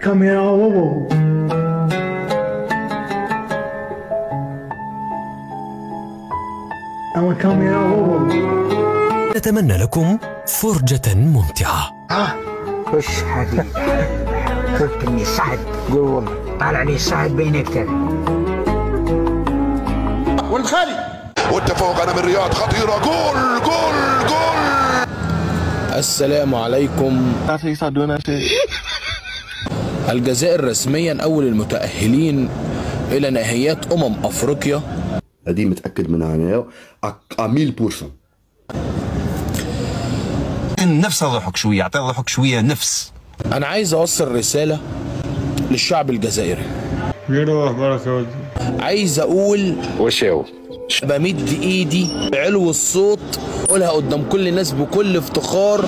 الكاميرا ووو. الكاميرا ووو. نتمنى لكم فرجة ممتعة. وش هذه؟ فكني سعد. قول والله طالع لي سعد بينك ترى. والخالي والتفوق انا من رياض خطيرة. جول جول جول. السلام عليكم. الجزائر رسميا اول المتأهلين الى نهائيات افريقيا. هذه متأكد منها انايا 1000%. النفس اضحك شويه، اعطي اضحك شويه نفس. انا عايز اوصل رساله للشعب الجزائري. عايز اقول وشاو بمد ايدي بعلو الصوت اقولها قدام كل الناس بكل افتخار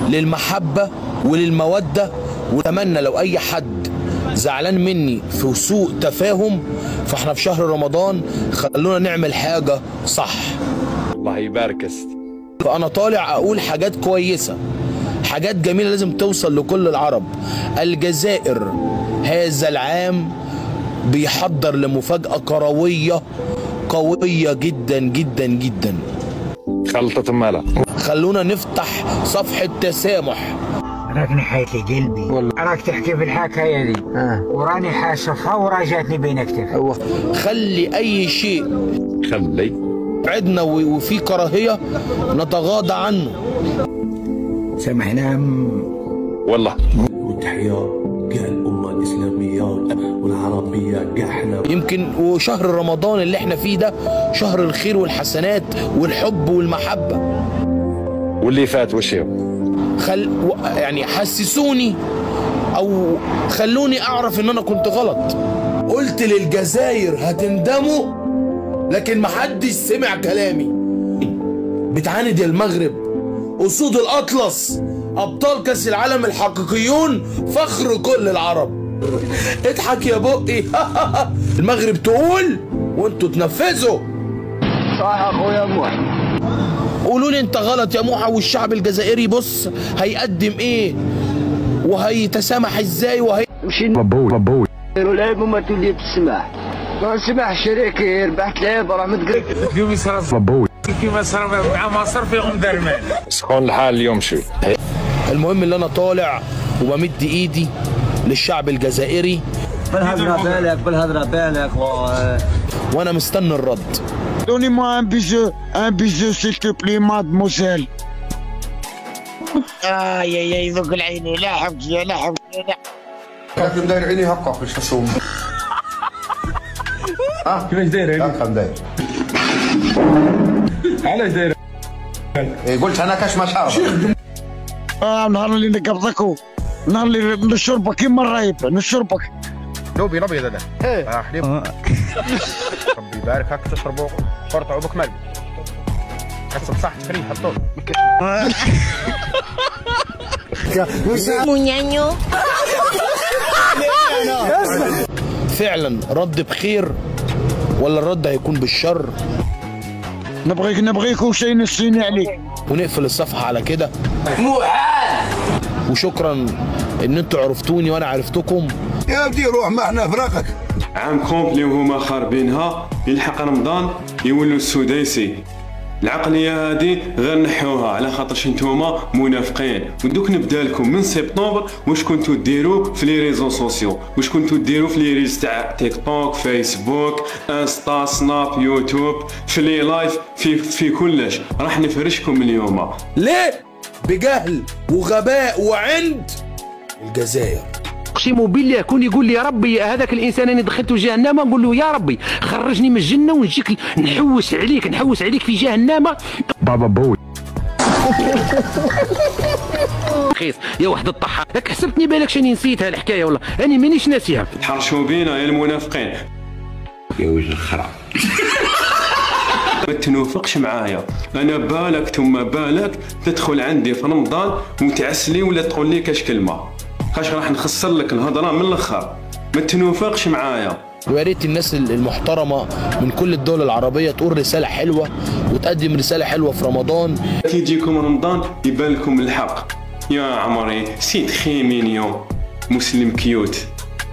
للمحبه وللموده. واتمنى لو اي حد زعلان مني في سوء تفاهم، فاحنا في شهر رمضان خلونا نعمل حاجه صح. الله يبارك. فأنا طالع أقول حاجات كويسة، حاجات جميلة لازم توصل لكل العرب. الجزائر هذا العام بيحضر لمفاجأة كروية قوية جدا جدا جدا. خلطة مالا. خلونا نفتح صفحة تسامح. راك نحيت لي قلبي والله. راك تحكي في الحكاية دي وراني حاسفها وراجعتني بين كتفي. خلي أي شيء خلي بعدنا وفي كراهية نتغاضى عنه. سامحنا والله. وتحية كاع الأمة الإسلامية والعربية كاع احنا. يمكن وشهر رمضان اللي احنا فيه ده شهر الخير والحسنات والحب والمحبة. واللي فات وشيو يعني حسسوني او خلوني اعرف ان انا كنت غلط. قلت للجزائر هتندموا، لكن محدش سمع كلامي. بتعاند يا المغرب، اسود الاطلس، ابطال كاس العالم الحقيقيون، فخر كل العرب. اضحك يا بقي. المغرب تقول وانتوا تنفذوا. صح اخويا موحى. قولوا لي انت غلط يا موحى، والشعب الجزائري بص هيقدم ايه وهيتسامح ازاي بابوي لعب وما تولي تسمح. ما سمح شريكي ربحت لعب راه متقرب. كيما صرف بابوي كيما صرف مع مصر فيهم درمان. سخون الحال اليوم شوي. المهم اللي انا طالع وبمد ايدي للشعب الجزائري. بالهضره بالك بالهضره بالك وانا مستني الرد. دوني موا ان بيجو سيل تو بلي مادموزيل. يا ذوق العيني. لا حبجي لا حبجي لا. كيف داير عيني هكا فاش تصوم؟ كيفاش داير عيني؟ هكا داير. علاش داير؟ قلت انا كاش ما شارب. نهار اللي نقبضك، نهار اللي نشربك كيما الرايب نشربك. دوبي الابيض هذا حليب. ربي يبارك هاك تشربوا قرطعوا بك مال حسب صح فري حطوه. فعلا رد بخير ولا الرد هيكون بالشر؟ نبغيك وشي نسيني عليك. ونقفل الصفحة على كده. وشكرا ان انتوا عرفتوني وانا عرفتكم. يا ودي روح ما احنا فراقك. عام كومبلي وهما خاربينها، يلحق رمضان يولوا السديسي. العقليه هذه غير نحوها على خاطرش نتوما منافقين. ودوك نبدا لكم من سبتمبر واش كنتو ديروا في لي ريزو سوسيو، واش كنتو ديروا في لي ريز تاع تيك توك فيسبوك انستا سناب يوتيوب في لي لايف في كلش. راح نفرشكم اليوم. ليه؟ بجهل وغباء وعند الجزائر. اقسم بالله كون يقول لي يا ربي هذاك الانسان انا دخلته جهنم، نقول له يا ربي خرجني من الجنه ونجيك نحوس عليك في جهنم. بابا بوي. خيس يا واحد الطحا، راك حسبتني بالك شاني نسيتها الحكايه والله انا مانيش ناسيها. تحرشوا بينا يا المنافقين يا وجه الخرع. ما تنوفقش معايا انا، بالك ثم بالك تدخل عندي في رمضان وتعسلي ولا تقول لي كاش كلمه، خاش راح نخسر لك الهضره من الاخر. ما تنوفقش معايا. ويا ريت الناس المحترمه من كل الدول العربيه تقول رساله حلوه وتقدم رساله حلوه في رمضان. كي يجيكم رمضان يبان لكم الحق. يا عمري سي تخي مينيون. مسلم كيوت،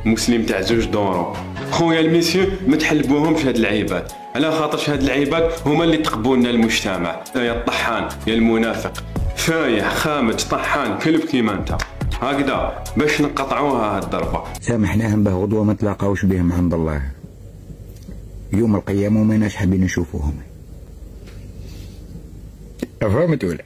مسلم تاع زوج دورو. خويا الميسيو ما تحلبوهمش هاد العيبات، على خاطرش هاد العيبات هما اللي تقبولنا المجتمع. يا الطحان يا المنافق، فايح خامج طحان كلب كيما انت، هكذا باش نقطعوها هاد الضربه. سامحناهم به غدوه ما تلاقاوش بهم عند الله يوم القيامه وماناش حابين نشوفوهم. فهمت ولا؟